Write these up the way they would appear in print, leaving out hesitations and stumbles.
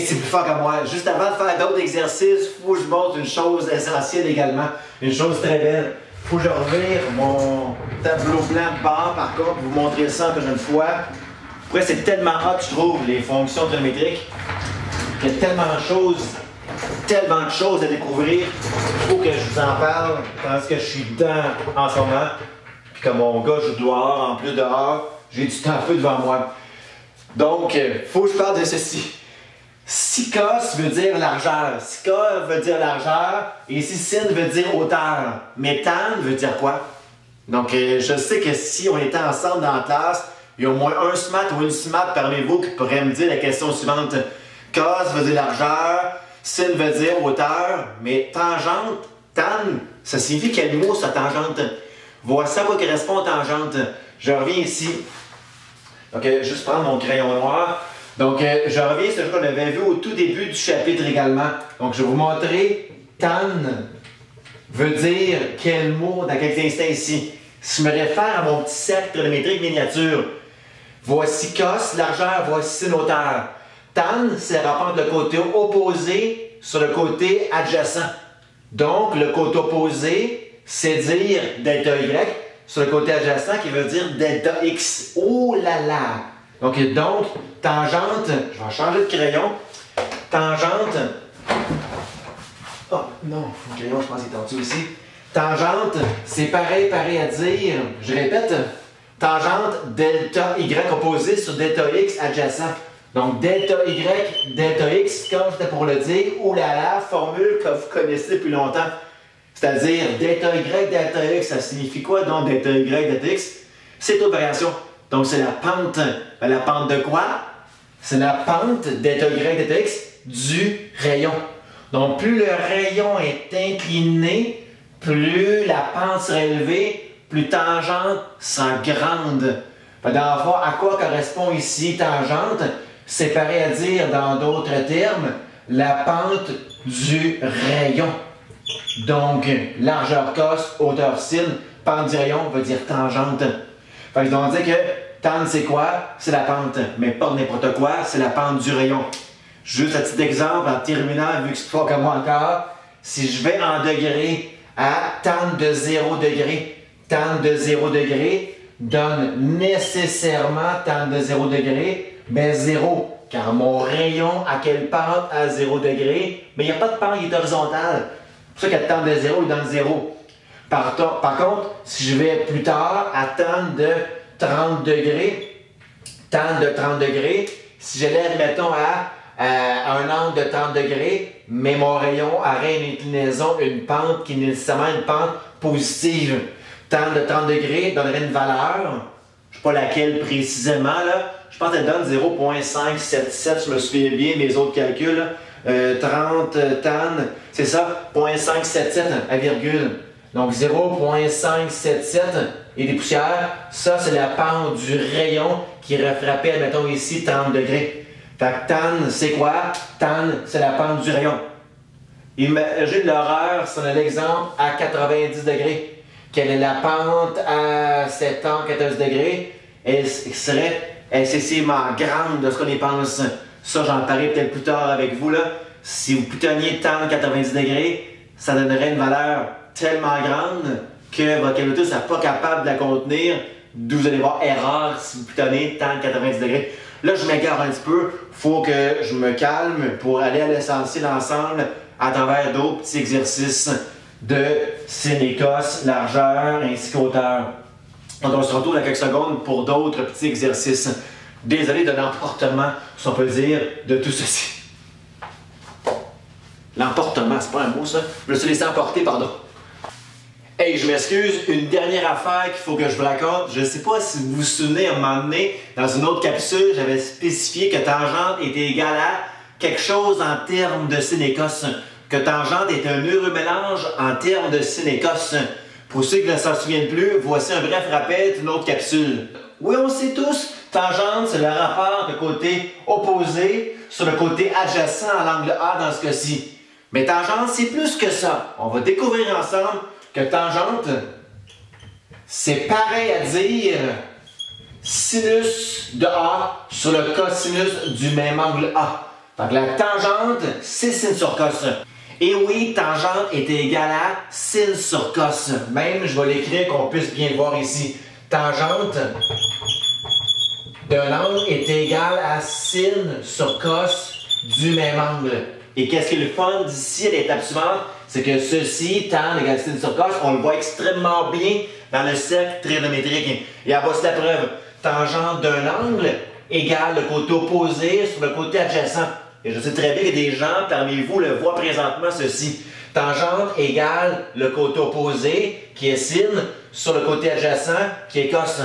Hey, c'est plus fort que moi. Juste avant de faire d'autres exercices, il faut que je montre une chose essentielle également. Une chose très belle. Il faut que je revire mon tableau blanc de bord, par contre, pour vous montrer ça encore une fois. Après, c'est tellement hot, je trouve, les fonctions trigonométriques. Il y a tellement de choses à découvrir. Il faut que je vous en parle parce que je suis dedans en ce moment. Puis comme mon gars joue dehors, en plus dehors, j'ai du temps un peu devant moi. Donc, il faut que je parle de ceci. Sikos veut dire largeur. Sika veut dire largeur. Et ici, sin veut dire hauteur. Mais tan veut dire quoi? Donc, je sais que si on était ensemble dans la classe, il y a au moins un SMAT ou une SMAT parmi vous qui pourrait me dire la question suivante. Cos veut dire largeur. Sin veut dire hauteur. Mais tangente, tan, ça signifie quel mot ça, tangente? Voici à quoi correspond tangente. Je reviens ici. Donc, juste prendre mon crayon noir. Donc, je reviens sur ce qu'on avait vu au tout début du chapitre également. Donc, je vais vous montrer tan veut dire quel mot dans quelques instants ici. Si je me réfère à mon petit cercle trigonométrique miniature, voici cos, largeur, voici sin, hauteur. Tan, c'est le rapport entre le côté opposé sur le côté adjacent. Donc, le côté opposé, c'est dire delta y sur le côté adjacent qui veut dire delta x. Oh là là! Donc, tangente, je vais changer de crayon. Tangente. Oh non, mon crayon, je pense qu'il est en dessous ici. Tangente, c'est pareil à dire, je répète, tangente delta y opposé sur delta x adjacent. Donc, delta y, delta x, comme c'était pour le dire, oh là là, formule que vous connaissez depuis longtemps. C'est-à-dire, delta y, delta x, ça signifie quoi donc delta y, delta x? C'est toute variation. Donc, c'est la pente. La pente de quoi? C'est la pente delta y, delta x du rayon. Donc, plus le rayon est incliné, plus la pente sera élevée, plus tangente sera grande. Dans le fond, à quoi correspond ici tangente? C'est pareil à dire, dans d'autres termes, la pente du rayon. Donc, largeur cos, hauteur sin, pente du rayon veut dire tangente. Fait que on dit que tan c'est quoi? C'est la pente, mais pas n'importe quoi, c'est la pente du rayon. Juste un petit exemple en terminant, vu que c'est pas comme moi encore, si je vais en degrés à tan de 0 degré, tan de 0 degré donne nécessairement tan de 0 degré, ben 0, car mon rayon a quelle pente à 0 degré? Mais il n'y a pas de pente, il est horizontale. C'est pour ça que tan de 0, il donne 0. Par contre, si je vais plus tard à tan de 30 degrés, si j'allais, mettons, à un angle de 30 degrés, mais mon rayon aurait une inclinaison, une pente qui est nécessairement une pente positive. Tan de 30 degrés donnerait une valeur, je ne sais pas laquelle précisément, là. Je pense qu'elle donne 0.577, je me souviens bien, mes autres calculs. 30 tan, c'est ça, 0.577 à virgule. Donc 0.577 et des poussières, ça c'est la pente du rayon qui aurait frappé, admettons ici, 30 degrés. Fait que tan, c'est quoi? Tan, c'est la pente du rayon. Imaginez l'horreur, si on a l'exemple à 90 degrés. Quelle est la pente à 7 ans, 14 degrés? Elle serait excessivement grande de ce qu'on y pense. Ça, j'en parlerai peut-être plus tard avec vous, là. Si vous plutonniez tan 90 degrés, ça donnerait une valeur tellement grande que votre calculatrice n'est pas capable de la contenir, d'où vous allez voir erreur si vous plutonnez tan 90 degrés. Là, je m'égare un petit peu. Il faut que je me calme pour aller à l'essentiel ensemble à travers d'autres petits exercices de sin et cos, largeur ainsi qu'hauteur. Donc, on se retrouve dans quelques secondes pour d'autres petits exercices. Désolé de l'emportement, si on peut dire, de tout ceci. L'emportement, c'est pas un mot ça? Je me suis laissé emporter, pardon. Hey, je m'excuse, une dernière affaire qu'il faut que je vous raconte. Je ne sais pas si vous vous souvenez, à un moment donné, dans une autre capsule, j'avais spécifié que tangente était égale à quelque chose en termes de sin et cos. Que tangente est un heureux mélange en termes de sin et cos. Pour ceux qui ne s'en souviennent plus, voici un bref rappel d'une autre capsule. Oui, on sait tous, tangente, c'est le rapport de côté opposé sur le côté adjacent à l'angle A dans ce cas-ci. Mais tangente, c'est plus que ça. On va découvrir ensemble que tangente, c'est pareil à dire sinus de A sur le cosinus du même angle A. Donc la tangente, c'est sin sur cos. Et oui, tangente est égale à sin sur cos. Même, je vais l'écrire qu'on puisse bien le voir ici. Tangente d'un angle est égale à sin sur cos du même angle. Et qu'est-ce qui est le fun d'ici à l'étape suivante? C'est que ceci, tan égale sin sur cos, on le voit extrêmement bien dans le cercle trigonométrique. Et à voici la preuve. Tangente d'un angle égale le côté opposé sur le côté adjacent. Et je sais très bien que des gens parmi vous le voient présentement ceci. Tangente égale le côté opposé, qui est sin, sur le côté adjacent, qui est cos.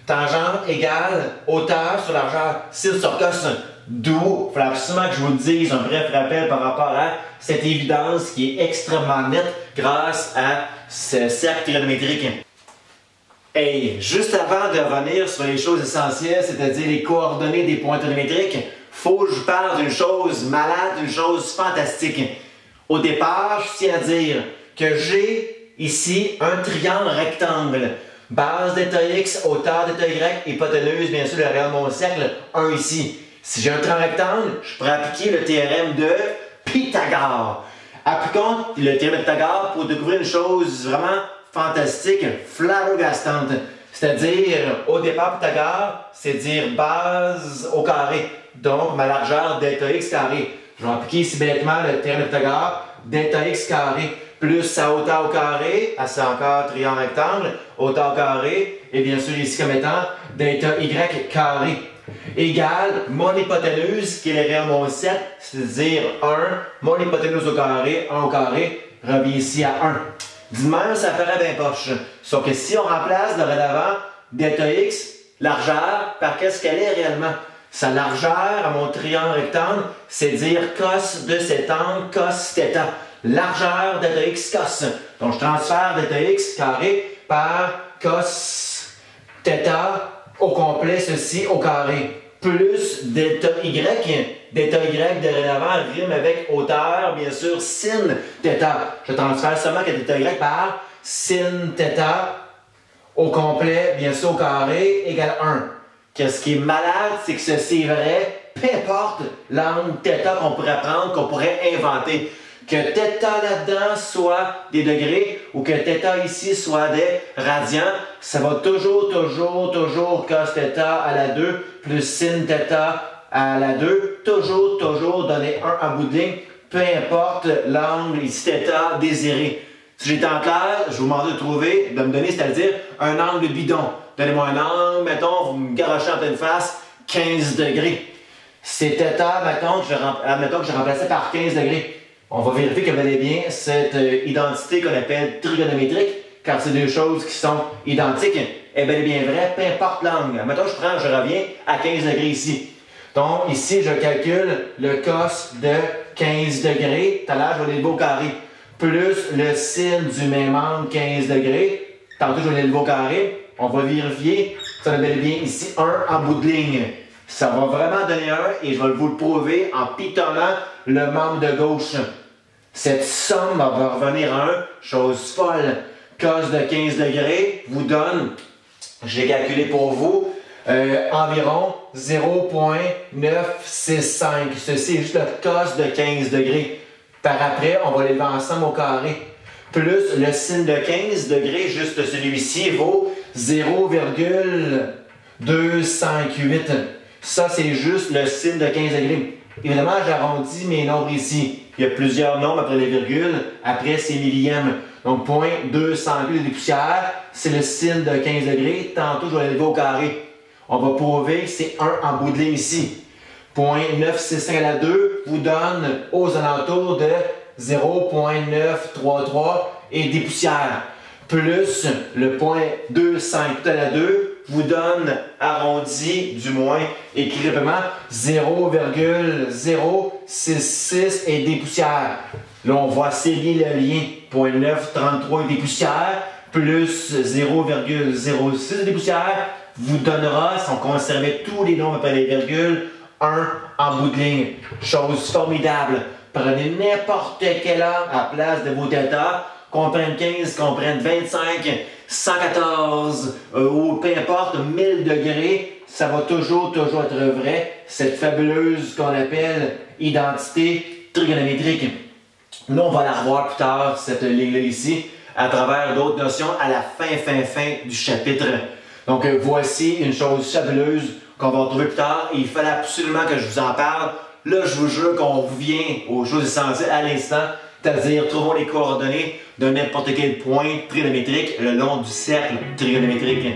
Tangente égale hauteur sur largeur, sin sur cos. D'où, il faut absolument que je vous le dise, un bref rappel par rapport à cette évidence qui est extrêmement nette grâce à ce cercle trigonométrique. Hey, juste avant de revenir sur les choses essentielles, c'est-à-dire les coordonnées des points trigonométriques, faut que je vous parle d'une chose malade, d'une chose fantastique. Au départ, je tiens à dire que j'ai ici un triangle rectangle. Base d'état X, hauteur d'état Y, hypoténuse, bien sûr, le rayon de mon cercle, 1 ici. Si j'ai un triangle rectangle, je pourrais appliquer le théorème de Pythagore. Appliquons le théorème de Pythagore pour découvrir une chose vraiment fantastique, flabbergastante. C'est-à-dire, au départ, Pythagore, c'est dire base au carré. Donc, ma largeur delta x carré. Je vais appliquer ici bêtement le théorème de Pythagore, delta x carré, plus sa hauteur au carré, c'est encore triangle rectangle, hauteur au carré, et bien sûr ici comme étant delta y carré, égale mon hypoténuse, qui est le rayon de mon cercle, c'est-à-dire 1, mon hypoténuse au carré, 1 au carré, revient ici à 1. Du même, ça paraît bien poche. Sauf que si on remplace dorénavant delta x, largeur, par qu'est-ce qu'elle est réellement? Sa largeur à mon triangle rectangle, c'est dire cos de cet angle, cos θ. Largeur delta x cos. Donc je transfère delta x carré par cos θ au complet, ceci au carré. Plus delta y. Delta y dorénavant rime avec hauteur, bien sûr, sin θ. Je transfère seulement que delta y par sin θ au complet, bien sûr, au carré, égale 1. Qu'est-ce qui est malade, c'est que ceci est vrai, peu importe l'angle θ qu'on pourrait prendre, qu'on pourrait inventer. Que θ là-dedans soit des degrés ou que θ ici soit des radians, ça va toujours cos θ à la 2 plus sin θ à la 2, toujours donner 1 en bout de ligne, peu importe l'angle ici θ désiré. Si j'étais en clair, je vous demande de trouver, de me donner, c'est-à-dire un angle bidon. Donnez-moi un angle, mettons, vous me garochez en pleine face, 15 degrés. C'est θ, admettons que je remplaçais par 15 degrés. On va vérifier que bel et bien cette identité qu'on appelle trigonométrique, car c'est deux choses qui sont identiques, est bel et bien vraie, peu importe l'angle. Admettons que je reviens à 15 degrés ici. Donc ici, je calcule le cos de 15 degrés, tout à l'heure, je vais l'élever au carré, plus le sin du même angle 15 degrés, tantôt je vais l'élever au carré. On va vérifier, ça va bel et bien ici 1 en bout de ligne. Ça va vraiment donner 1 et je vais vous le prouver en pitonnant le membre de gauche. Cette somme va revenir à 1, chose folle. Cos de 15 degrés vous donne, j'ai calculé pour vous, environ 0,965. Ceci est juste le cos de 15 degrés. Par après, on va l'élever ensemble au carré. Plus le sin de 15 degrés, juste celui-ci, vaut 0,258. Ça, c'est juste le sin de 15 degrés. Évidemment, j'arrondis mes nombres ici. Il y a plusieurs nombres après les virgules. Après, c'est millième. Donc, 0,258 des poussières, c'est le sin de 15 degrés. Tantôt, je vais l'élever au carré. On va prouver que c'est 1 en bout de ligne ici. 0,965 à la 2 vous donne aux alentours de 0,933 et des poussières. Plus le 0,258 à la 2 vous donne arrondi, du moins, écrivement 0,066 et des poussières. Là, on voit assez bien le lien. 0,933 et des poussières, plus 0,06 et des poussières, vous donnera, si on conservait tous les nombres après les virgules, 1 en bout de ligne. Chose formidable. Prenez n'importe quel angle à place de vos θ, qu'on prenne 15, qu'on prenne 25, 114 ou peu importe 1000 degrés, ça va toujours être vrai, cette fabuleuse qu'on appelle identité trigonométrique. Nous, on va la revoir plus tard, cette ligne-là ici, à travers d'autres notions à la fin du chapitre. Donc, voici une chose fabuleuse qu'on va retrouver plus tard et il fallait absolument que je vous en parle. Là, je vous jure qu'on revient aux choses essentielles à l'instant, c'est-à-dire trouvons les coordonnées de n'importe quel point trigonométrique le long du cercle trigonométrique.